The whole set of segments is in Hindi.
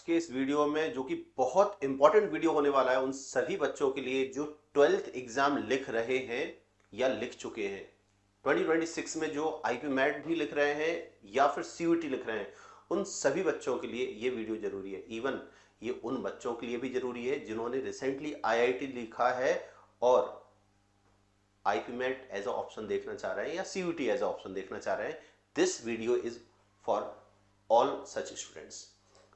के इस वीडियो में, जो कि बहुत इंपॉर्टेंट वीडियो होने वाला है उन सभी बच्चों के लिए जो 12th एग्जाम लिख रहे हैं या लिख चुके हैं, 2026 में जो आईपी मैट भी लिख रहे हैं या फिर सीयूटी लिख रहे हैं, उन सभी बच्चों के लिए ये वीडियो जरूरी है। इवन ये उन बच्चों के लिए भी जरूरी है जिन्होंने रिसेंटली आईआईटी लिखा है और IPMAT as a option देखना चाह रहे हैं या सीयूटी एज अ ऑप्शन देखना चाह रहे हैं। This video is for all such students.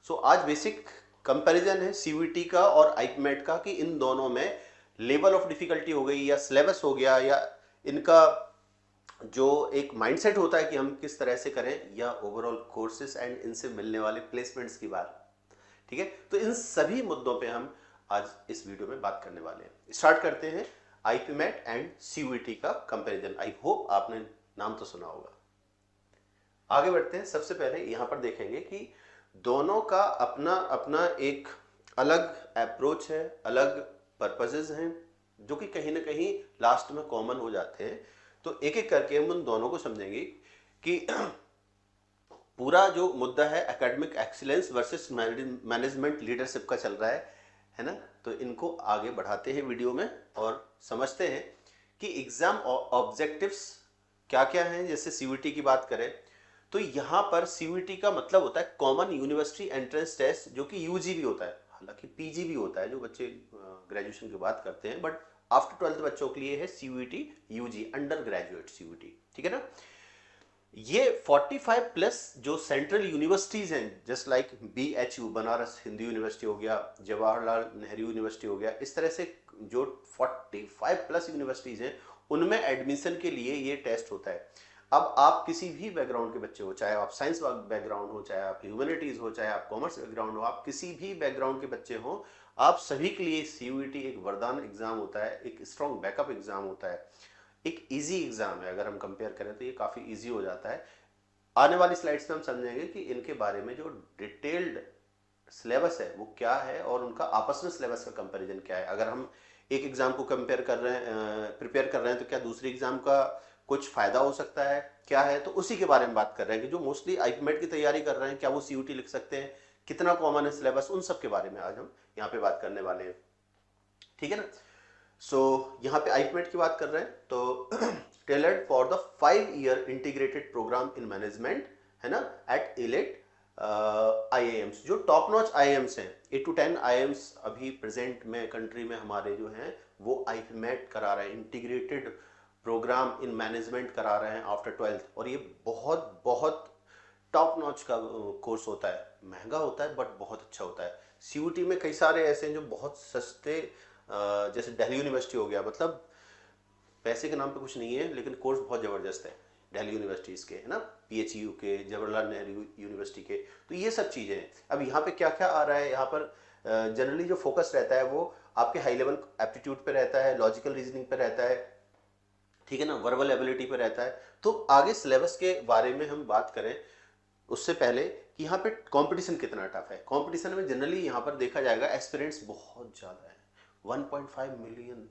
So आज बेसिक कंपैरिजन है सीयूटी का और आईपी मैट का कि इन दोनों में लेवल ऑफ डिफिकल्टी हो गई या सिलेबस हो गया या इनका जो एक माइंडसेट होता है कि हम किस तरह से करें, या ओवरऑल कोर्सेज एंड इनसे मिलने वाले प्लेसमेंट्स की बात। ठीक है, तो इन सभी मुद्दों पे हम आज इस वीडियो में बात करने वाले हैं। स्टार्ट करते हैं आईपी मैट एंड सीयूटी का कंपैरिजन। आई होप आपने नाम तो सुना होगा। आगे बढ़ते हैं। सबसे पहले यहां पर देखेंगे कि दोनों का अपना अपना एक अलग अप्रोच है, अलग पर्पसेस हैं, जो कि कहीं ना कहीं लास्ट में कॉमन हो जाते हैं। तो एक एक करके हम उन दोनों को समझेंगे कि पूरा जो मुद्दा है academic excellence versus management leadership का चल रहा है ना। तो इनको आगे बढ़ाते हैं वीडियो में और समझते हैं कि एग्जाम ऑब्जेक्टिव्स क्या क्या हैं। जैसे सीयूटी की बात करें तो यहां पर सीयूटी का मतलब होता है कॉमन यूनिवर्सिटी एंट्रेंस टेस्ट, जो कि यूजी भी होता है, हालांकि पीजी भी होता है जो बच्चे ग्रेजुएशन की बात करते हैं, बट आफ्टर 12th बच्चों के लिए है CUET UG, under graduate CUET. ठीक है ना। ये 45 प्लस जो सेंट्रल यूनिवर्सिटीज हैं, just like BHU Banaras Hindu University हो गया, जवाहरलाल नेहरू यूनिवर्सिटी हो गया, इस तरह से जो 45 प्लस यूनिवर्सिटीज हैं उनमें एडमिशन के लिए ये टेस्ट होता है। अब आप किसी भी बैकग्राउंड के बच्चे हो, चाहे आप साइंस बैकग्राउंड हो, चाहे आप ह्यूमैनिटीज हो, चाहे आप कॉमर्स बैकग्राउंड हो, आप किसी भी बैकग्राउंड के बच्चे हो, आप सभी के लिए सीयूईटी एक वरदान एग्जाम होता है, एक स्ट्रॉन्ग बैकअप एग्जाम होता है, एक इजी एग्जाम है। अगर हम कंपेयर करें तो ये काफी इजी हो जाता है। आने वाली स्लाइड्स में हम समझेंगे कि इनके बारे में जो डिटेल्ड सिलेबस है वो क्या है और उनका आपस में सिलेबस का कंपैरिजन क्या है। अगर हम एक एग्जाम को कंपेयर कर रहे हैं, प्रिपेयर कर रहे हैं, तो क्या दूसरे एग्जाम का कुछ फायदा हो सकता है, क्या है, तो उसी के बारे में बात कर रहे हैं कि जो मोस्टली आईपीमेट की तैयारी कर रहे हैं क्या वो सीयूटी लिख सकते हैं, कितना कॉमन है सिलेबस, उन सब के बारे में आज हम यहाँ पे बात करने वाले हैं। ठीक है ना। सो यहाँ पे आईपीमेट की बात कर रहे हैं तो tailored for the 5 year integrated programme in management, है ना, एट इलेट आईआईएम्स, जो टॉप नॉच आईआईएम्स हैं। 8 to 10 आईआईएम्स अभी प्रेजेंट में कंट्री में हमारे जो हैं वो आईपीमेट करा रहे हैं, इंटीग्रेटेड प्रोग्राम इन मैनेजमेंट करा रहे हैं आफ्टर 12th। और ये बहुत बहुत टॉप नॉच का कोर्स होता है, महंगा होता है बट बहुत अच्छा होता है। सीयूटी में कई सारे ऐसे हैं जो बहुत सस्ते, जैसे दिल्ली यूनिवर्सिटी हो गया, मतलब पैसे के नाम पे कुछ नहीं है लेकिन कोर्स बहुत ज़बरदस्त है दिल्ली यूनिवर्सिटीज़ के, है ना, पीएचयू के, जवाहरलाल नेहरू यूनिवर्सिटी के। तो ये सब चीज़ें हैं। अब यहाँ पे क्या क्या आ रहा है, यहाँ पर जनरली जो फोकस रहता है वो आपके हाई लेवल एप्टीट्यूड पे रहता है, लॉजिकल रीजनिंग पे रहता है, ठीक है ना, वर्बल एबिलिटी पे रहता है। तो आगे सिलेबस के बारे में हम बात करें उससे पहले कि यहाँ पे कंपटीशन कितना टफ है। कंपटीशन में जनरली यहाँ पर देखा जाएगा एस्पिरेंट्स बहुत ज़्यादा है, 1.5 मिलियन,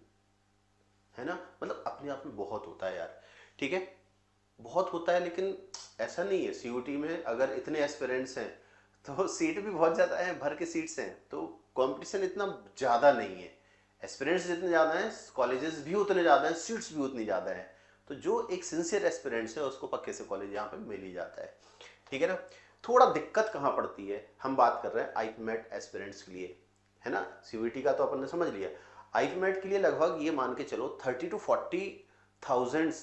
है ना, मतलब अपने आप में बहुत होता है यार। ठीक है, बहुत होता है, लेकिन ऐसा नहीं है। सीयूटी में अगर इतने एस्पिरेंट्स हैं तो सीट भी बहुत ज़्यादा है, भर के सीट्स हैं, तो कंपटीशन इतना ज़्यादा नहीं है। एस्पिरेंट्स जितने ज़्यादा हैं, कॉलेजेस भी उतने ज़्यादा हैं, सीट्स भी उतनी ज़्यादा हैं। तो जो एक सिंसियर एस्पिरेंट्स है उसको पक्के से कॉलेज यहाँ पे मिल ही जाता है। ठीक है ना। थोड़ा दिक्कत कहाँ पड़ती है, हम बात कर रहे हैं आईपीमेट एस्पिरेंट्स के लिए, है ना। सीयूटी का तो अपन ने समझ लिया। आईपीमेट के लिए लगभग ये मान के चलो 30 to 40,000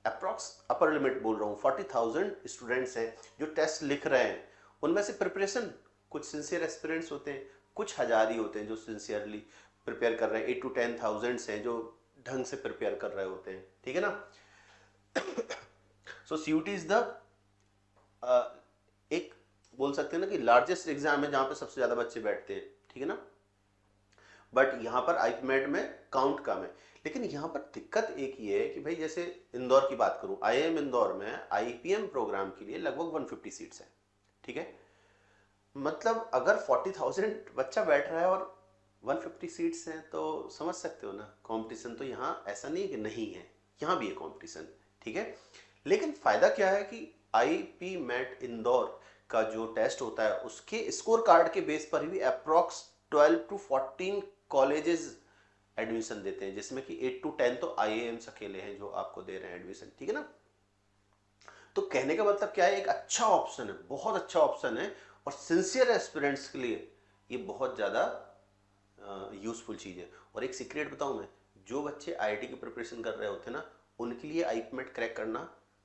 अप्रॉक्स, अपर लिमिट बोल रहा हूँ, 40,000 स्टूडेंट्स हैं जो टेस्ट लिख रहे हैं। उनमें से प्रिपरेशन कुछ सिंसियर एस्पिरेंट्स होते हैं, कुछ हजार ही होते हैं जो सिंसियरली प्रिपेयर कर रहे हैं। 8 to 10,000 हैं जो ढंग से प्रिपेयर कर रहे होते हैं। ठीक है ना। सो सीयूटी इज द एक बोल सकते हैं ना कि लार्जेस्ट एग्जाम है जहां पे सबसे ज्यादा बच्चे बैठते हैं। ठीक है ना। बट यहाँ पर आईपीमेट में काउंट कम है। लेकिन यहाँ पर दिक्कत एक ही है कि भाई जैसे इंदौर की बात करूं, आईआईएम इंदौर में आईपीएम प्रोग्राम के लिए लगभग 150 सीट्स हैं। ठीक है, मतलब अगर 40,000 बच्चा बैठ रहा है और 150 सीट्स हैं तो समझ सकते हो ना, कंपटीशन तो यहाँ ऐसा नहीं है कि नहीं है, यहाँ भी है कंपटीशन। ठीक है, लेकिन फायदा क्या है कि आईपी मैट इंदौर का जो टेस्ट होता है उसके स्कोर कार्ड के बेस पर भी अप्रॉक्स 12 to 14 कॉलेजेस एडमिशन देते हैं, जिसमें कि 8 to 10 तो IIMs अकेले हैं जो आपको दे रहे हैं एडमिशन, ठीक है ना। तो कहने का मतलब क्या है, एक अच्छा ऑप्शन है, बहुत अच्छा ऑप्शन है, और सिंसियर एस्पिरेंट्स के लिए ये बहुत ज़्यादा यूजफुल चीज़ है। और एक सीक्रेट बताऊं मैं, जो बच्चे IIT की प्रिपरेशन कर रहे होते हैं ना, उनके लिए IPMET क्रैक करना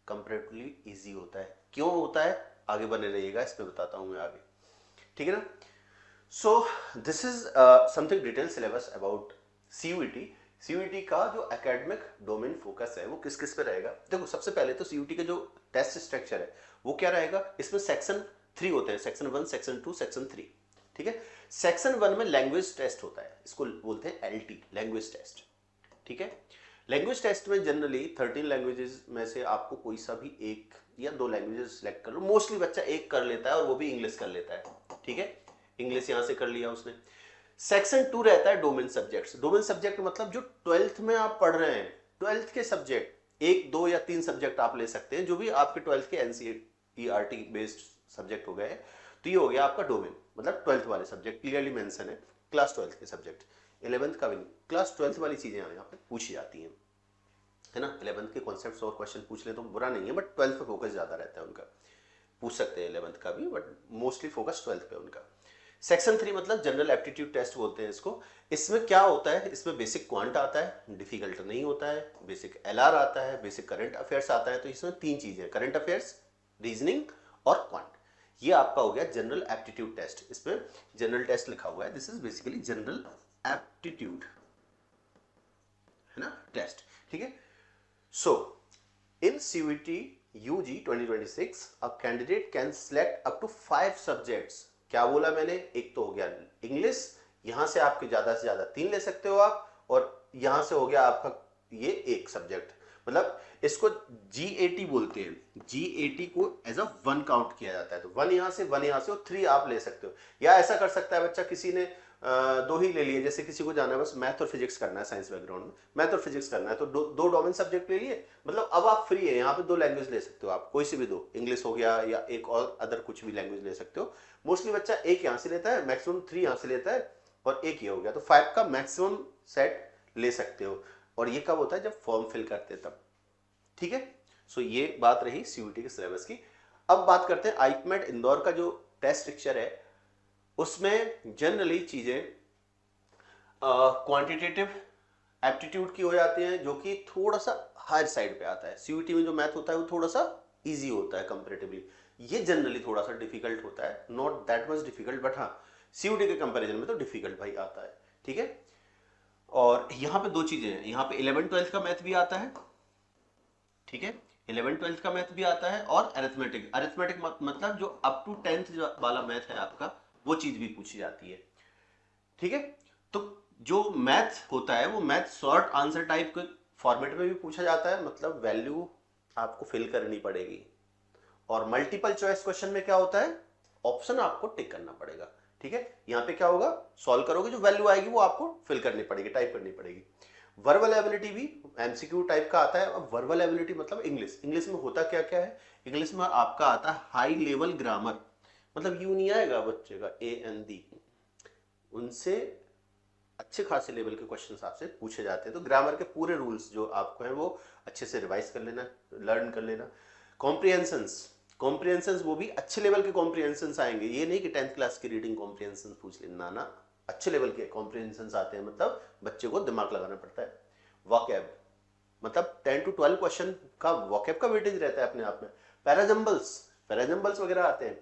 कंपैरेटिवली ईजी होता है। क्यों होता है, आगे बने रहिएगा, इसमें बताता हूं मैं आगे, ठीक है ना। So this is something detail syllabus about CUET। CUET का जो एकेडमिक डोमेन फोकस है वो किस किस पे रहेगा। देखो सबसे पहले तो CUET का जो टेस्ट स्ट्रक्चर है वो क्या रहेगा, इसमें सेक्शन 3 होते हैं, सेक्शन 1, सेक्शन 2, सेक्शन 3, ठीक है। सेक्शन 1 में लैंग्वेज टेस्ट होता है, इसको बोलते हैं LT, लैंग्वेज टेस्ट, ठीक है। लैंग्वेज टेस्ट में जनरली 13 लैंग्वेजेस में से आपको कोई सा भी एक या दो लैंग्वेजेस सिलेक्ट कर लो। मोस्टली बच्चा एक कर लेता है और वो भी इंग्लिश कर लेता है, ठीक है। इंग्लिश यहां से कर लिया उसने। सेक्शन 2 रहता है डोमेन सब्जेक्ट्स। डोमेन सब्जेक्ट मतलब जो 12th में आप पढ़ रहे हैं, 12th के सब्जेक्ट, 1, 2 या 3 सब्जेक्ट आप ले सकते हैं, जो भी आपके 12th के NCERT बेस्ड सब्जेक्ट हो गए। तो ये हो गया आपका डोमेन, मतलब 12th वाले सब्जेक्ट क्लियरली मेंशन है, क्लास 12th के सब्जेक्ट, 11th का भी नहीं, क्लास 12th वाली चीजें यहाँ पे पूछी जाती हैं, है ना। 11th के कॉन्सेप्ट्स और क्वेश्चन पूछ ले तो बुरा नहीं है, बट 12th पे फोकस ज्यादा रहता है उनका। पूछ सकते हैं 11th का भी, बट मोस्टली फोकस 12th पे उनका। सेक्शन 3 मतलब जनरल एप्टीट्यूड टेस्ट बोलते हैं इसको। इसमें क्या होता है, इसमें बेसिक क्वांट आता है, डिफिकल्ट नहीं होता है, बेसिक LR आता है, बेसिक करंट अफेयर्स आता है। तो इसमें 3 चीजें, करंट अफेयर्स, रीजनिंग और क्वांट। ये आपका हो गया जनरल एप्टीट्यूड टेस्ट। इसमें जनरल टेस्ट लिखा हुआ है, this is basically general aptitude, है ना, टेस्ट, ठीक है। सो इन CUET UG 2026 a candidate can select up to 5 subjects। क्या बोला मैंने, एक तो हो गया इंग्लिश, यहां से आपके ज्यादा से ज्यादा 3 ले सकते हो आप, और यहां से हो गया आपका ये एक सब्जेक्ट, मतलब इसको GAT बोलते हैं। GAT को एज अ 1 काउंट किया जाता है, तो 1 यहां से 1 यहां से और 3 आप ले सकते हो। या ऐसा कर सकता है बच्चा, किसी ने 2 ही ले लिए, जैसे किसी को जाना है बस मैथ और फिजिक्स करना है, साइंस बैकग्राउंड में मैथ और फिजिक्स करना है, तो दो डोमेन सब्जेक्ट ले लिए, मतलब अब आप फ्री है, यहाँ पे 2 लैंग्वेज ले सकते हो आप, कोई सी भी 2, इंग्लिश हो गया या एक और अदर कुछ भी लैंग्वेज ले सकते हो। मोस्टली बच्चा एक यहाँ से लेता है, मैक्सिमम 3 यहाँ से लेता है, और एक ये हो गया, तो 5 का मैक्सिमम सेट ले सकते हो। और ये कब होता है, जब फॉर्म फिल करते हैं तब, ठीक है। सो ये बात रही CUET के सिलेबस की। अब बात करते हैं IPMET इंदौर का जो टेस्ट स्ट्रक्चर है, उसमें जनरली चीजें क्वांटिटेटिव एप्टीट्यूड की हो जाती हैं, जो कि थोड़ा सा हायर साइड पे आता है। CUET में जो मैथ होता है वो थोड़ा सा इजी होता है कंपैरेटिवली, ये जनरली थोड़ा सा डिफिकल्ट होता है, not that much difficult, but हाँ CUET के कंपैरिजन में तो डिफिकल्ट भाई आता है, ठीक है। और यहाँ पे 2 चीजें हैं, यहाँ पे 11 12 का मैथ भी आता है, ठीक है, 11 12 का मैथ भी आता है, और अरिथमेटिक, अरिथमेटिक मतलब जो अप टू 10th वाला मैथ है आपका, वो चीज भी पूछी जाती है, ठीक है। तो जो मैथ होता है वो मैथ शॉर्ट आंसर टाइप के फॉर्मेट में भी पूछा जाता है, मतलब वैल्यू आपको फिल करनी पड़ेगी। और मल्टीपल चॉइस क्वेश्चन में क्या होता है, ऑप्शन आपको टिक करना पड़ेगा, ठीक है। यहां पे क्या होगा, सॉल्व करोगे, जो वैल्यू आएगी वो आपको फिल करनी पड़ेगी, टाइप करनी पड़ेगी। वर्बल एबिलिटी भी MCQ टाइप का आता है। अब वर्बल एबिलिटी मतलब इंग्लिश में होता क्या क्या है, इंग्लिश में आपका आता है हाई लेवल ग्रामर, मतलब यू नहीं आएगा बच्चे का AND, उनसे अच्छे खासे लेवल के क्वेश्चंस आपसे पूछे जाते हैं। तो ग्रामर के पूरे रूल्स जो आपको हैं वो अच्छे से रिवाइज कर लेना, लर्न कर लेना। कॉम्प्रिहेंशंस वो भी अच्छे लेवल के कॉम्प्रिहेंशंस आएंगे, ये नहीं कि 10th क्लास की रीडिंग कॉम्प्रिहेंशंस पूछ लेना ना, अच्छे लेवल के कॉम्प्रिहेंशंस आते हैं, मतलब बच्चे को दिमाग लगाना पड़ता है। वॉकैब मतलब 10 to 12 क्वेश्चन का वॉकैब का वेटेज रहता है अपने आप में। पैराजम्बल्स वगैरह आते हैं।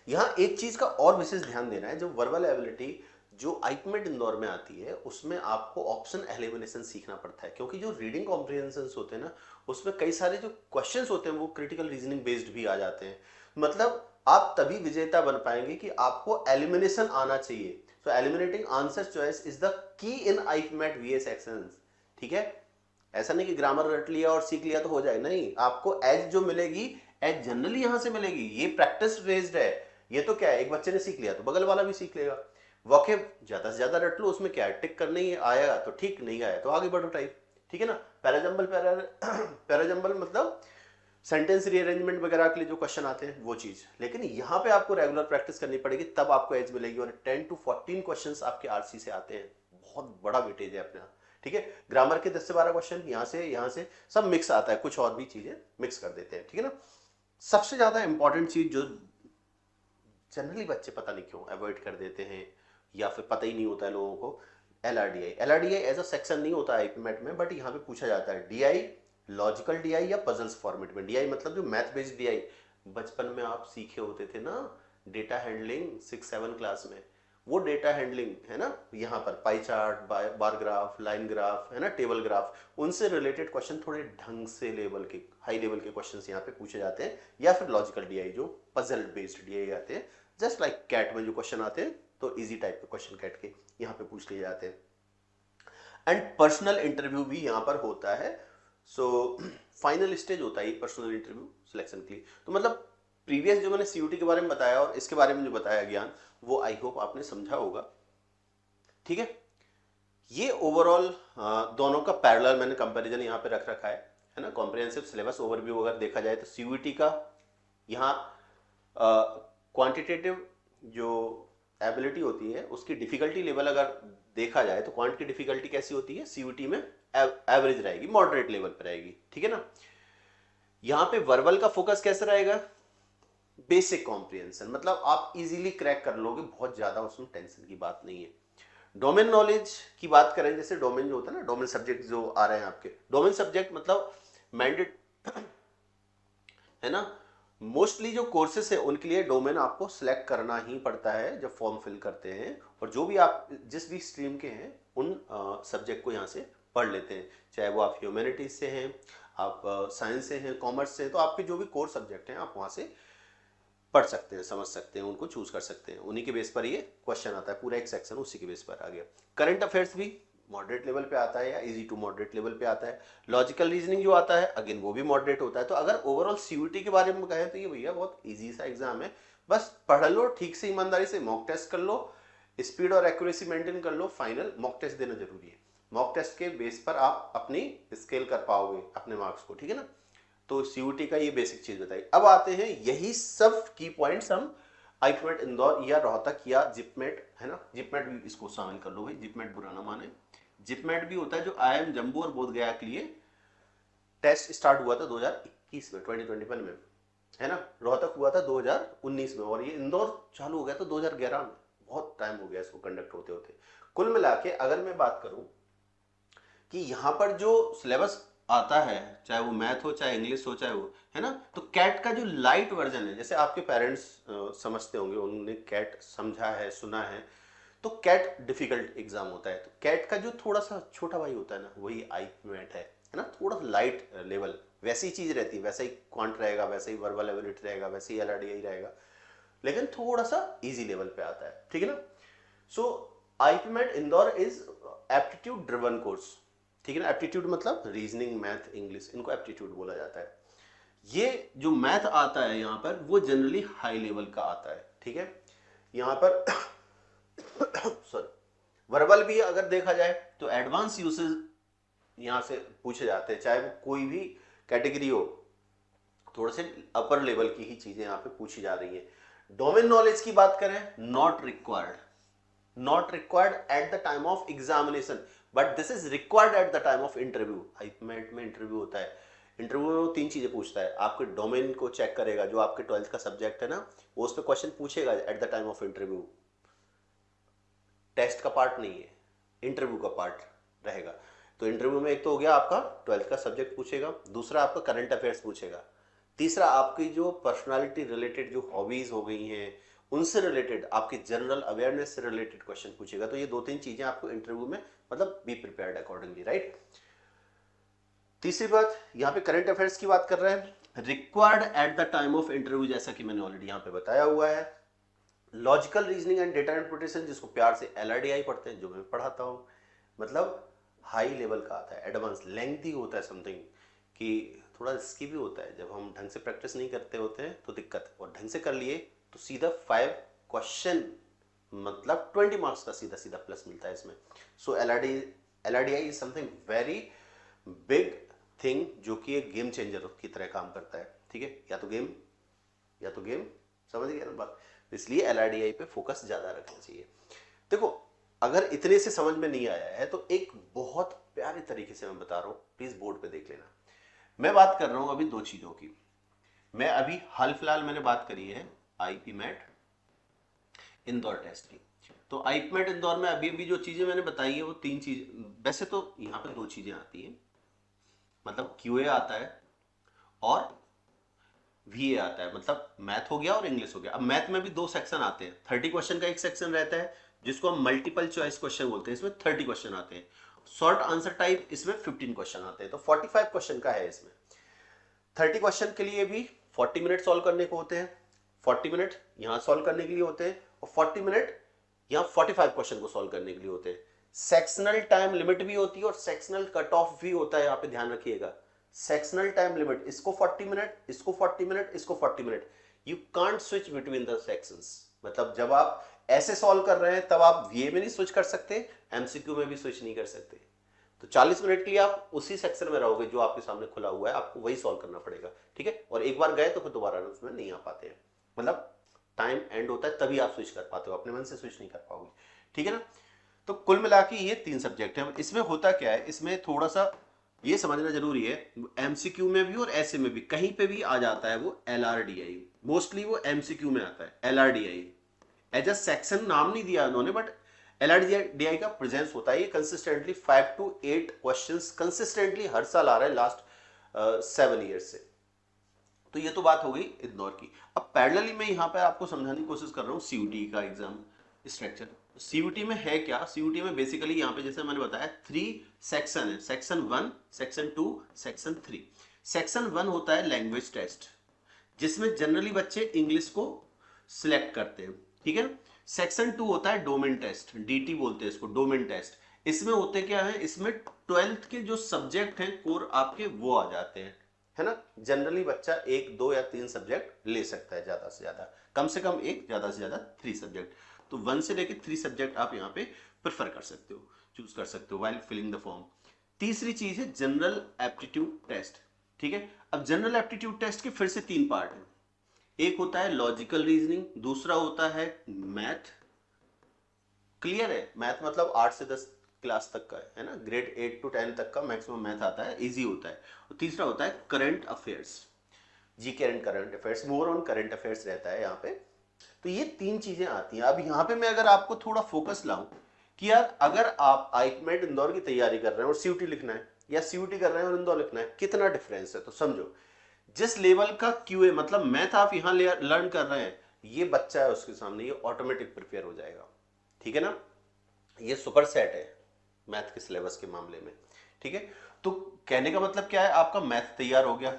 यहाँ एक चीज का और विशेष ध्यान देना है, जो वर्बल एबिलिटी जो IPMET इंदौर में आती है उसमें आपको ऑप्शन एलिमिनेशन सीखना पड़ता है, क्योंकि जो रीडिंग कॉम्प्रिहेंशंस होते हैं ना, उसमें कई सारे जो क्वेश्चंस होते हैं वो क्रिटिकल रीजनिंग बेस्ड भी आ जाते हैं। मतलब आप तभी विजेता बन पाएंगे कि आपको एलिमिनेशन आना चाहिए। So eliminating answer choice is the key in IPMET VS actions, ठीक है। ऐसा नहीं कि ग्रामर रट लिया और सीख लिया तो हो जाए, नहीं, आपको एज जो मिलेगी एज जनरली यहां से मिलेगी, ये प्रैक्टिस बेस्ड है। ये तो क्या है, एक बच्चे ने सीख लिया तो बगल वाला भी सीख लेगा। वॉकेब ज्यादा से ज्यादा रट लो, उसमें क्या है, टिक करना ही आएगा तो ठीक, नहीं आया तो आगे बढ़ो टाइप, ठीक है ना। पैराजम्बल मतलब सेंटेंस रीअरेंजमेंट वगैरह के लिए जो क्वेश्चन आते हैं वो चीज, लेकिन यहाँ पे आपको रेगुलर प्रैक्टिस करनी पड़ेगी, तब आपको एज मिलेगी। और 10 to 14 क्वेश्चंस आपके आरसी से आते हैं, बहुत बड़ा वेटेज है अपना, ठीक है। ग्रामर के 10 से 12 क्वेश्चन यहाँ से सब मिक्स आता है, कुछ और भी चीजें मिक्स कर देते हैं, ठीक है ना। सबसे ज्यादा इंपॉर्टेंट चीज जो जनरली बच्चे पता नहीं क्यों अवॉइड कर देते हैं या फिर पता ही नहीं होता है लोगों को, LRDI. LRDI as a section नहीं होता है आईपीमेट में, बट यहाँ पे पूछा जाता है डीआई, लॉजिकल डीआई या पजल्स फॉर्मेट में। डीआई मतलब जो मैथ बेस्ड डीआई, बचपन में आप सीखे होते थे ना, डेटा हैंडलिंग 6-7 क्लास में, वो डेटा हैंडलिंग है ना, यहाँ पर pie chart, bar graph, line graph, है ना, टेबल ग्राफ, उनसे रिलेटेड क्वेश्चन थोड़े ढंग से लेवल के, हाई लेवल के क्वेश्चंस यहाँ पे पूछे जाते हैं। या फिर लॉजिकल डीआई जो पजल बेस्ड डीआई आते हैं, जस्ट लाइक कैट में जो क्वेश्चन आते हैं, तो इजी टाइप के क्वेश्चन कैट के यहाँ पे पूछ लिए जाते हैं। एंड पर्सनल इंटरव्यू भी यहाँ पर होता है। सो फाइनल स्टेज होता है पर्सनल इंटरव्यू सिलेक्शन के लिए। तो मतलब प्रीवियस जो मैंने सीयूटी के बारे में बताया और इसके बारे में जो बताया ज्ञान, वो आई होप आपने समझा होगा, ठीक है। ये ओवरऑल दोनों का पैरेलल मैंने कंपैरिजन यहाँ पे रख रखा है ना। कॉम्प्रिहेंसिव सिलेबस ओवरव्यू अगर देखा जाए तो सीयूटी का यहाँ क्वांटिटेटिव जो एबिलिटी होती है उसकी डिफिकल्टी लेवल अगर देखा जाए तो क्वांट की डिफिकल्टी कैसी होती है, सीयूटी में एवरेज रहेगी, मॉडरेट लेवल पर रहेगी, ठीक है ना। यहां पे वर्बल का फोकस कैसे रहेगा, बेसिक कॉम्प्रिहेंशन, मतलब आप इजीली क्रैक कर लोगे, बहुत ज्यादा उसमें टेंशन की बात नहीं है। डोमेन नॉलेज की बात करें, जैसे डोमेन जो होता है ना, डोमेन सब्जेक्ट जो आ रहे हैं आपके, डोमेन सब्जेक्ट मतलब मैंडेट है ना, मोस्टली जो कोर्सेस है उनके लिए डोमेन आपको सिलेक्ट करना ही पड़ता है जब फॉर्म फिल करते हैं। और जो भी आप जिस भी स्ट्रीम के हैं उन सब्जेक्ट को यहाँ से पढ़ लेते हैं, चाहे वो आप ह्यूमैनिटीज से हैं, आप साइंस से हैं, कॉमर्स से हैं, तो आपके जो भी कोर सब्जेक्ट हैं आप वहाँ से पढ़ सकते हैं, समझ सकते हैं, उनको चूज कर सकते हैं। उन्हीं के बेस पर ये क्वेश्चन आता है, पूरा एक सेक्शन उसी के बेस पर आ गया। करंट अफेयर्स भी मॉडरेट लेवल पे आता है या इजी टू मॉडरेट लेवल पे आता है। लॉजिकल रीजनिंग जो आता है अगेन वो भी मॉडरेट होता है। तो अगर ओवरऑल सीयूटी के बारे में कहें तो ये भैया बहुत इजी सा एग्जाम है, बस पढ़ लो ठीक से, ईमानदारी से मॉक टेस्ट कर लो, स्पीड और एक्यूरेसी मेंटेन कर लो, फाइनल मॉक टेस्ट देना जरूरी है। मॉक टेस्ट के बेस पर आप अपनी स्केल कर पाओगे अपने मार्क्स को, ठीक है ना। तो सीयूटी का ये बेसिक चीज बताई। अब आते हैं यही सब की पॉइंट्स हम आईपीमेट इंदौर या रोहतक या जिपमेट, है ना, जिपमेट भी इसको शामिल कर लो भाई, जिपमेट बुरा ना माने। जिपमेट भी होता है जो आईआईएम जम्मू और बोध गया के लिए टेस्ट स्टार्ट हुआ था 2021 में, 2021 में, है ना। रोहतक हुआ था 2019 में, और ये इंदौर चालू हो गया था 2011 में। बहुत टाइम हो गया इसको कंडक्ट होते होते। कुल मिला के अगर मैं बात करूं कि यहाँ पर जो सिलेबस आता है, चाहे वो मैथ हो, चाहे इंग्लिश हो, चाहे वो, है ना, तो कैट का जो लाइट वर्जन है, जैसे आपके पेरेंट्स समझते होंगे, उन्होंने कैट समझा है, सुना है, तो कैट डिफिकल्ट एग्जाम होता है। तो कैट का जो थोड़ा सा छोटा भाई होता है ना, वही आईपीमेट है ना, थोड़ा सा लाइट लेवल, वैसी चीज रहती है, वैसा ही क्वांट रहेगा, वैसा ही वर्बल एबिलिटी रहेगा, वैसे ही एलआरडीआई रहेगा, लेकिन थोड़ा सा इजी लेवल पे आता है, ठीक है ना। So IPMAT Indore is aptitude driven course, ठीक है ना। एप्टीट्यूड मतलब रीजनिंग, मैथ, इंग्लिश, इनको एप्टीट्यूड बोला जाता है। ये जो मैथ आता है यहाँ पर वो जनरली हाई लेवल का आता है, ठीक है। यहाँ पर सॉरी, वर्बल भी अगर देखा जाए तो एडवांस यूसेज यहाँ से पूछे जाते हैं, चाहे वो कोई भी कैटेगरी हो, थोड़े से अपर लेवल की ही चीजें यहाँ पे पूछी जा रही है। डोमेन नॉलेज की बात करें, not required, not required at the time of examination, but this is required at the time of interview. IPMAT में इंटरव्यू होता है, इंटरव्यू में वो 3 चीजें पूछता है, आपके डोमेन को चेक करेगा, जो आपके 12th का सब्जेक्ट है ना, वो उस पर क्वेश्चन पूछेगा at the time of interview. Test का पार्ट नहीं है, इंटरव्यू का पार्ट रहेगा। तो इंटरव्यू में एक तो हो गया आपका 12th का सब्जेक्ट पूछेगा, दूसरा आपका करंट अफेयर्स पूछेगा, तीसरा आपकी जो पर्सनालिटी रिलेटेड जो हॉबीज हो गई हैं उनसे रिलेटेड, आपकी जनरल अवेयरनेस से रिलेटेड क्वेश्चन पूछेगा। तो ये 2-3 चीजें आपको इंटरव्यू में, मतलब बी प्रिपेयर्ड अकॉर्डिंगली, राइट। तीसरी बात, यहाँ पे करंट अफेयर्स की बात कर रहे हैं, required at the time of interview, जैसा कि मैंने ऑलरेडी यहाँ पे बताया हुआ है। Logical reasoning and data interpretation, जिसको प्यार से एलआरडीआई पढ़ते हैं, जो मैं पढ़ाता हूँ, मतलब हाई लेवल का आता है, एडवांस, लेंथी होता है समथिंग, कि थोड़ा रिस्की भी होता है। जब हम ढंग से प्रैक्टिस नहीं करते होते हैं तो दिक्कत, और ढंग से कर लिए तो सीधा 5 क्वेश्चन, मतलब 20 मार्क्स का सीधा सीधा प्लस मिलता है इसमें। So LRDI is something very big thing, जो कि एक गेम चेंजर की तरह काम करता है। ठीक है, या तो गेम, समझ गए ना बात। इसलिए एलआरडीआई पे फोकस ज्यादा रखना चाहिए। देखो, अगर इतने से समझ में नहीं आया है तो एक बहुत प्यारे तरीके से मैं बता रहा हूं, प्लीज बोर्ड पे देख लेना। मैं बात कर रहा हूं अभी दो चीजों की। मैं अभी हाल फिलहाल मैंने बात करी है आईपी मैट इंदौर टेस्ट की। तो आईपी मैट इंदौर में अभी अभी जो चीजें मैंने बताई है वो 3 चीज, वैसे तो यहाँ पे 2 चीजें आती हैं, मतलब क्यूए आता है और वीए आता है, मतलब मैथ हो गया और इंग्लिश हो गया। अब मैथ में भी 2 सेक्शन आते हैं, 30 क्वेश्चन का एक सेक्शन रहता है जिसको हम मल्टीपल चॉइस क्वेश्चन बोलते हैं, इसमें 30 क्वेश्चन आते हैं। शॉर्ट आंसर टाइप इसमें 15 क्वेश्चन आते हैं, तो 45 क्वेश्चन का है इसमें। 30 क्वेश्चन के लिए भी 40 मिनट सॉल्व करने को होते हैं, 40 मिनट यहाँ सॉल्व करने के लिए होते हैं, और 40 मिनट यहाँ 45 क्वेश्चन को सॉल्व करने के लिए होते हैं। सेक्शनल टाइम लिमिट भी होती है और सेक्शनल कट ऑफ भी होता है, यहाँ पे ध्यान रखिएगा। सेक्शनल टाइम लिमिट, इसको 40 मिनट, इसको 40 मिनट, इसको 40 minute. You can't switch between the sections, मतलब जब आप ऐसे सॉल्व कर रहे हैं तब आप वीए में नहीं स्विच कर सकते, एमसीक्यू में भी स्विच नहीं कर सकते। तो 40 मिनट के लिए आप उसी सेक्शन में रहोगे जो आपके सामने खुला हुआ है, आपको वही सॉल्व करना पड़ेगा, ठीक है। और एक बार गए तो फिर दोबारा उसमें नहीं आ पाते हैं, मतलब टाइम एंड होता है तभी आप स्विच कर पाते हो, अपने मन से स्विच नहीं कर पाओगे, ठीक है ना। तो कुल मिला के ये 3 सब्जेक्ट हैं। इसमें होता क्या है, इसमें थोड़ा सा ये समझना जरूरी है, एमसीक्यू में भी और ऐसे में भी कहीं पे भी आ जाता है वो एलआरडीआई, मोस्टली वो एमसीक्यू में आता है एलआरडीआई। एज अ सेक्शन नाम नहीं दिया उन्होंने, बट एलआरडीआई का प्रेजेंस होता है। ये कंसिस्टेंटली 5 to 8 क्वेश्चंस कंसिस्टेंटली हर साल आ रहे हैं लास्ट 7 ईयर्स से। तो ये तो बात हो गई इंदौर की। अब पैरेलली मैं यहाँ पे आपको समझाने की कोशिश कर रहा हूँ सीयूटी का एग्जाम स्ट्रक्चर। सीयूटी में है क्या, सीयूटी में बेसिकली यहाँ पे जैसे मैंने बताया 3 सेक्शन है, सेक्शन 1, सेक्शन 2, सेक्शन 3। सेक्शन 1 होता है लैंग्वेज टेस्ट, जिसमें जनरली बच्चे इंग्लिश को सिलेक्ट करते हैं, ठीक है। सेक्शन 2 होता है डोमेन टेस्ट, डीटी बोलते हैं इसको, डोमेन टेस्ट। इसमें होते क्या है, इसमें 12th के जो सब्जेक्ट हैं कोर आपके वो आ जाते हैं, है ना। जनरली बच्चा 1, 2 या 3 सब्जेक्ट ले सकता है, ज्यादा से ज्यादा, कम से कम 1, ज्यादा से ज्यादा 3 सब्जेक्ट। तो 1 से लेके 3 सब्जेक्ट आप यहाँ पे प्रेफर कर सकते हो, चूज कर सकते हो व्हाइल फिलिंग द फॉर्म। तीसरी चीज है जनरल एप्टीट्यूड टेस्ट, ठीक है। अब जनरल एप्टीट्यूड टेस्ट के फिर से 3 पार्ट हैं। एक होता है लॉजिकल रीजनिंग, दूसरा होता है मैथ, क्लियर है। मैथ मतलब 8 से 10 क्लास तक का है ना, ग्रेड 8 to 10 तक का मैक्सिमम मैथ आता है, इजी होता है। और तीसरा होता है current affairs, GK and current affairs, more on current affairs रहता है यहाँ पे। तो ये 3 चीजें आती हैं। अब यहाँ पे मैं अगर आपको थोड़ा फोकस लाऊं कि यार अगर आप आईपीमेट इंदौर की तैयारी कर रहे हैं और सीयूटी लिखना है, या सीयूटी कर रहे हैं और इंदौर लिखना है, कितना डिफरेंस है। तो समझो, जिस लेवल का क्यूए मतलब मैथ आप यहाँ लर्न कर रहे हैं, ये बच्चा है उसके सामने ये ऑटोमेटिक प्रिपेयर हो जाएगा, ठीक है ना। ये सुपर सेट है मैथ के सिलेबस के मामले में, ठीक है। तो कहने का मतलब क्या है, आपका मैथ तैयार हो गया,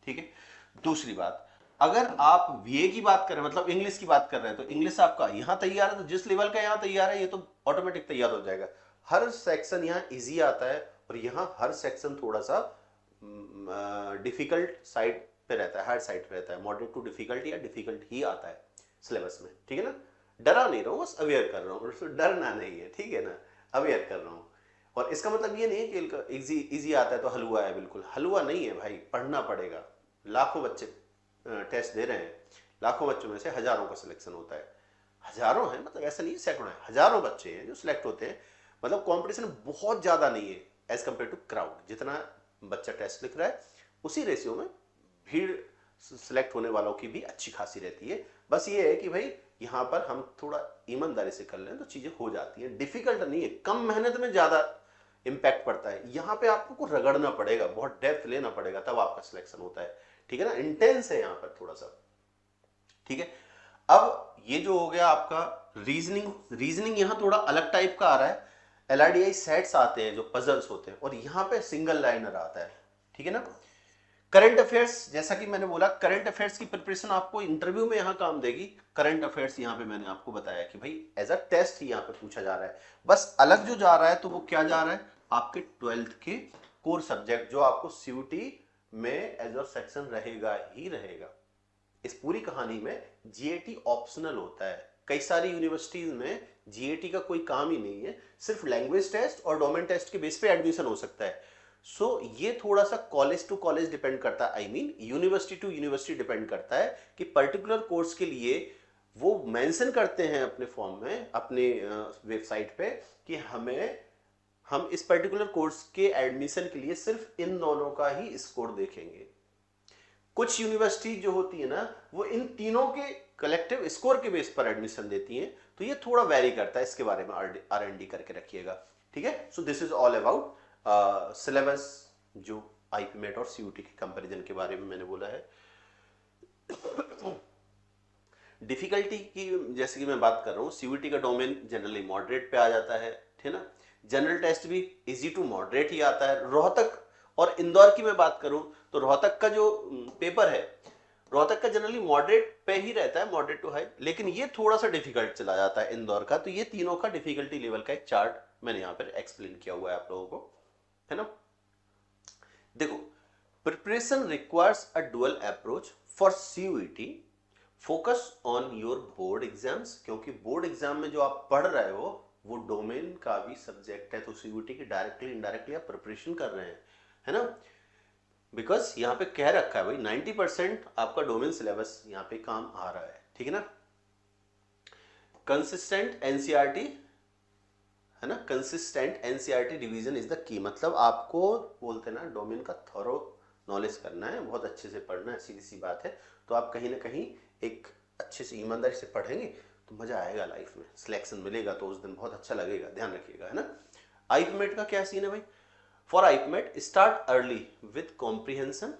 ठीक है। दूसरी बात, अगर आप वीए की बात करें, मतलब इंग्लिश की बात कर रहे हैं, तो इंग्लिश आपका यहां तैयार है, तो जिस लेवल का यहां तैयार है ये तो ऑटोमेटिक तैयार हो जाएगा। हर सेक्शन यहाँ इजी आता है और यहाँ हर सेक्शन थोड़ा सा डिफिकल्ट साइड पे रहता है, हार्ड साइड पे रहता है, मॉडरेट टू डिफिकल्ट या डिफिकल्ट ही आता है सिलेबस में, ठीक है ना। डरा नहीं रहा हूँ, बस अवेयर कर रहा हूँ, डरना नहीं है, ठीक है ना, अवेयर कर रहा हूँ। और इसका मतलब ये नहीं है कि इजी इजी आता है तो हलवा है, बिल्कुल हलवा नहीं है भाई, पढ़ना पड़ेगा। लाखों बच्चे टेस्ट दे रहे हैं, लाखों बच्चों में से हजारों का सिलेक्शन होता है। हजारों है, मतलब ऐसा नहीं सैकड़ों है, हजारों बच्चे हैं जो सिलेक्ट होते हैं। मतलब कंपटीशन बहुत ज्यादा नहीं है एज कम्पेयर टू क्राउड। जितना बच्चा टेस्ट लिख रहा है उसी रेशियो में भीड़ सिलेक्ट होने वालों की भी अच्छी खासी रहती है। बस ये है कि भाई यहाँ पर हम थोड़ा ईमानदारी से कर लें तो चीजें हो जाती हैं। डिफिकल्ट नहीं है, कम मेहनत में ज्यादा इंपैक्ट पड़ता है। यहाँ पे आपको रगड़ना पड़ेगा, बहुत डेप्थ लेना पड़ेगा, तब आपका सिलेक्शन होता है, ठीक है ना। इंटेंस है यहाँ पर थोड़ा सा, ठीक है। अब ये जो हो गया आपका रीजनिंग, रीजनिंग यहाँ थोड़ा अलग टाइप का आ रहा है। एलआरडीआई सेट्स आते हैं जो पजल्स होते हैं, और यहाँ पे सिंगल लाइनर आता है, ठीक है ना। करंट अफेयर्स, जैसा कि मैंने बोला, करंट अफेयर्स की प्रिपरेशन आपको इंटरव्यू में यहाँ काम देगी। करंट अफेयर्स यहाँ पे मैंने आपको बताया कि भाई एज अ टेस्ट ही यहाँ पे पूछा जा रहा है। बस अलग जो जा रहा है तो वो क्या जा रहा है, आपके 12th के कोर सब्जेक्ट जो आपको सीयूटी में एज अ सेक्शन रहेगा ही रहेगा। इस पूरी कहानी में जीएटी ऑप्शनल होता है। कई सारी यूनिवर्सिटीज में जीएटी का कोई काम ही नहीं है, सिर्फ लैंग्वेज टेस्ट और डोमेन टेस्ट के बेस पे एडमिशन हो सकता है। सो ये थोड़ा सा कॉलेज टू कॉलेज डिपेंड करता है, I mean university to university depend करता है कि पर्टिकुलर कोर्स के लिए वो मेंशन करते हैं अपने फॉर्म में, अपने वेबसाइट पे कि हम इस पर्टिकुलर कोर्स के एडमिशन के लिए सिर्फ इन दोनों का ही स्कोर देखेंगे। कुछ यूनिवर्सिटी जो होती है ना वो इन तीनों के कलेक्टिव स्कोर के बेस पर एडमिशन देती हैं, तो ये थोड़ा वेरी करता है, इसके बारे में R&D करके रखिएगा, ठीक है। So this is all about syllabus, जो आईपीमेट और सीयूटी के कंपैरिजन के बारे में मैंने बोला है। डिफिकल्टी की जैसे कि मैं बात कर रहा हूँ, सीयूटी का डोमेन जनरली मॉडरेट पे आ जाता है, ठीक है ना। जनरल टेस्ट भी इजी टू मॉडरेट ही आता है। रोहतक और इंदौर की मैं बात करूं तो रोहतक का जो पेपर है, रोहतक का जनरली मॉडरेट पे ही रहता है, मॉडरेट टू हाई, लेकिन ये थोड़ा सा डिफिकल्ट चला जाता है इंदौर का। तो ये तीनों का डिफिकल्टी लेवल का एक चार्ट मैंने यहाँ पर एक्सप्लेन किया हुआ है आप लोगों को, है ना। देखो, preparation requires a dual approach for CUET, focus on your board exams, क्योंकि बोर्ड एग्जाम में जो आप पढ़ रहे हो वो डोमेन का भी सब्जेक्ट है, तो सीयूटी की डायरेक्टली इनडायरेक्टली आप प्रिपरेशन कर रहे हैं, है ना। बिकॉज यहाँ पे कह रखा है भाई 90% आपका डोमेन सिलेबस यहाँ पे काम आ रहा है, ठीक है ना। कंसिस्टेंट एनसीईआरटी, है ना, consistent NCERT revision is the की, मतलब आपको बोलते हैं ना डोमेन का थॉरो नॉलेज करना है, बहुत अच्छे से पढ़ना है, सीधी सी बात है। तो आप कहीं ना कहीं एक अच्छे से ईमानदारी से पढ़ेंगे तो मजा आएगा, लाइफ में सिलेक्शन मिलेगा तो उस दिन बहुत अच्छा लगेगा, ध्यान रखिएगा, है ना। आईपीमेट का क्या सीन है भाई? For IPMAT start early with comprehension,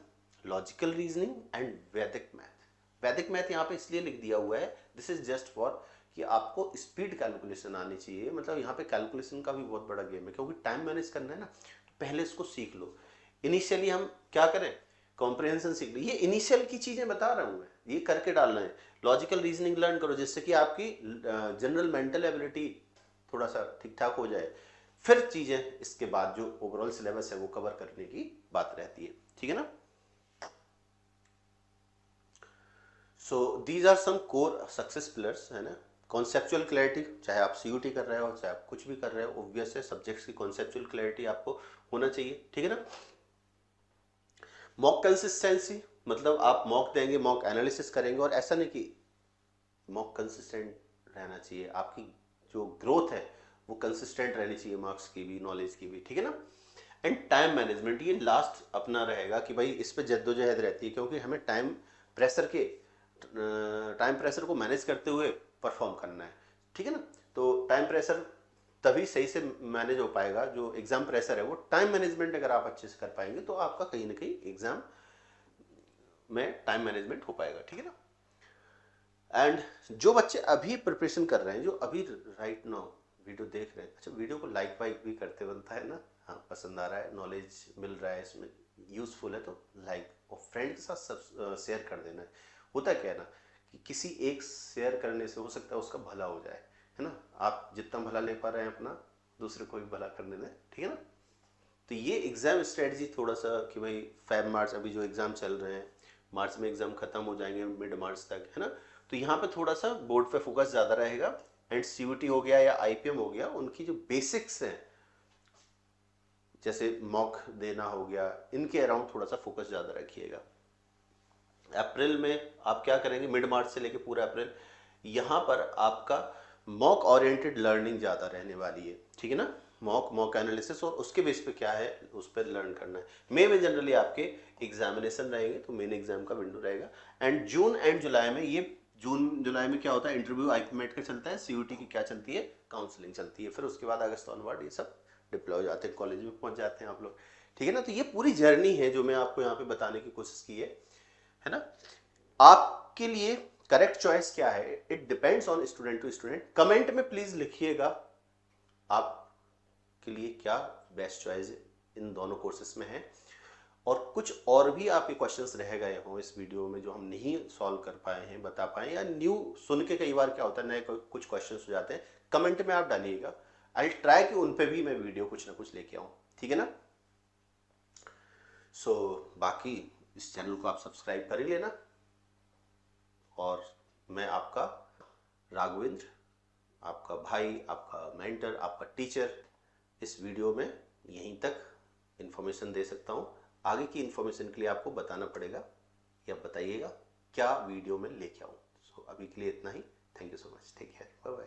logical reasoning and Vedic math. Vedic math यहाँ पे इसलिए लिख दिया हुआ है, दिस इज जस्ट फॉर कि आपको स्पीड कैलकुलेशन आनी चाहिए, मतलब यहाँ पे कैलकुलेशन का भी बहुत बड़ा गेम है, क्योंकि टाइम मैनेज करना है ना, तो पहले इसको सीख लो। इनिशियली हम क्या करें, कॉम्प्रिहेंशन सीख लो, ये इनिशियल की चीजें बता रहा हूँ मैं, ये करके डालना है। लॉजिकल रीजनिंग लर्न करो, जिससे कि आपकी जनरल मेंटल एबिलिटी थोड़ा सा ठीक ठाक हो जाए, फिर चीजें इसके बाद जो ओवरऑल सिलेबस है वो कवर करने की बात रहती है, ठीक है ना। So these are some core success pillars, है ना। कॉन्सेप्चुअल क्लैरिटी, चाहे आप सीयूटी कर रहे हो चाहे आप कुछ भी कर रहे हो, ऑब्वियस है सब्जेक्ट्स की कॉन्सेप्चुअल क्लैरिटी आपको होना चाहिए, ठीक है ना। मॉक कंसिस्टेंसी, मतलब आप मॉक देंगे, मॉक एनालिसिस करेंगे, और ऐसा नहीं कि मॉक कंसिस्टेंट रहना चाहिए, आपकी जो ग्रोथ है वो कंसिस्टेंट रहनी चाहिए, मार्क्स की भी नॉलेज की भी, ठीक है ना। एंड टाइम मैनेजमेंट, ये लास्ट अपना रहेगा कि भाई इस पे जद्दोजहद रहती है, क्योंकि हमें टाइम प्रेशर को मैनेज करते हुए परफॉर्म करना है, ठीक है ना। तो टाइम प्रेशर तभी सही से मैनेज हो पाएगा, जो एग्जाम प्रेशर है वो टाइम मैनेजमेंट अगर आप अच्छे से कर पाएंगे तो आपका कहीं ना कहीं एग्जाम में टाइम मैनेजमेंट हो पाएगा, ठीक है ना। एंड जो बच्चे अभी प्रिपरेशन कर रहे हैं, जो अभी राइट नाउ वीडियो देख रहे हैं, अच्छा वीडियो को लाइक वाइक भी करते बनता है ना, हाँ पसंद आ रहा है, नॉलेज मिल रहा है इसमें, यूजफुल है, तो लाइक और फ्रेंड के साथ सब शेयर कर देना है। होता क्या है ना कि किसी एक शेयर करने से हो सकता है उसका भला हो जाए, है ना। आप जितना भला ले पा रहे हैं अपना, दूसरे को भी भला करने दें, ठीक है ना। तो ये एग्जाम स्ट्रेटजी थोड़ा सा कि भाई फेब मार्च अभी जो एग्जाम चल रहे हैं, मार्च में एग्जाम खत्म हो जाएंगे मिड मार्च तक, है ना। तो यहाँ पे थोड़ा सा बोर्ड पे फोकस ज़्यादा रहेगा, एंड सीयूटी हो गया या आईपीएम हो गया, उनकी जो बेसिक्स हैं जैसे मॉक देना हो गया, इनके अराउंड थोड़ा सा फोकस ज़्यादा रखिएगा। अप्रैल में आप क्या करेंगे, मिड मार्च से लेके पूरा अप्रैल, यहाँ पर आपका मॉक ओरिएंटेड लर्निंग ज़्यादा रहने वाली है, ठीक है ना। मॉक एनालिसिस, और उसके बेस पे क्या है उस पर लर्न करना है। मई में जनरली आपके एग्जामिनेशन रहेंगे, तो मेन एग्जाम का विंडो रहेगा। एंड जून एंड जुलाई में, ये जून जुलाई में क्या होता है, इंटरव्यू आईपीमेट का चलता है, सीयूटी की क्या चलती है, काउंसलिंग चलती है, फिर उसके बाद अगस्त ऑनवर्ड ये सब डिप्लॉय हो जाते हैं, कॉलेज में पहुंच जाते हैं आप लोग, ठीक है ना। तो ये पूरी जर्नी है जो मैं आपको यहाँ पे बताने की कोशिश की है ना। आपके लिए करेक्ट चॉइस क्या है, it depends on student to student. Comment में प्लीज लिखिएगा आपके लिए क्या बेस्ट चॉइस इन दोनों कोर्सेस में है, और कुछ और भी आपके क्वेश्चंस रह गए हों इस वीडियो में जो हम नहीं सॉल्व कर पाए हैं, बता पाए, या न्यू सुन के कई बार क्या होता है नए कुछ क्वेश्चंस हो जाते हैं, कमेंट में आप डालिएगा, आई ट्राई कि उन पे भी मैं वीडियो कुछ ना कुछ लेके आऊँ, ठीक है ना। सो बाकी इस चैनल को आप सब्सक्राइब कर ही लेना, और मैं आपका राघवेंद्र, आपका भाई, आपका मेंटर, आपका टीचर, इस वीडियो में यहीं तक इन्फॉर्मेशन दे सकता हूँ। आगे की इन्फॉर्मेशन के लिए आपको बताना पड़ेगा या बताइएगा क्या वीडियो में लेके आऊँ। सो अभी के लिए इतना ही। Thank you so much, take care, bye bye.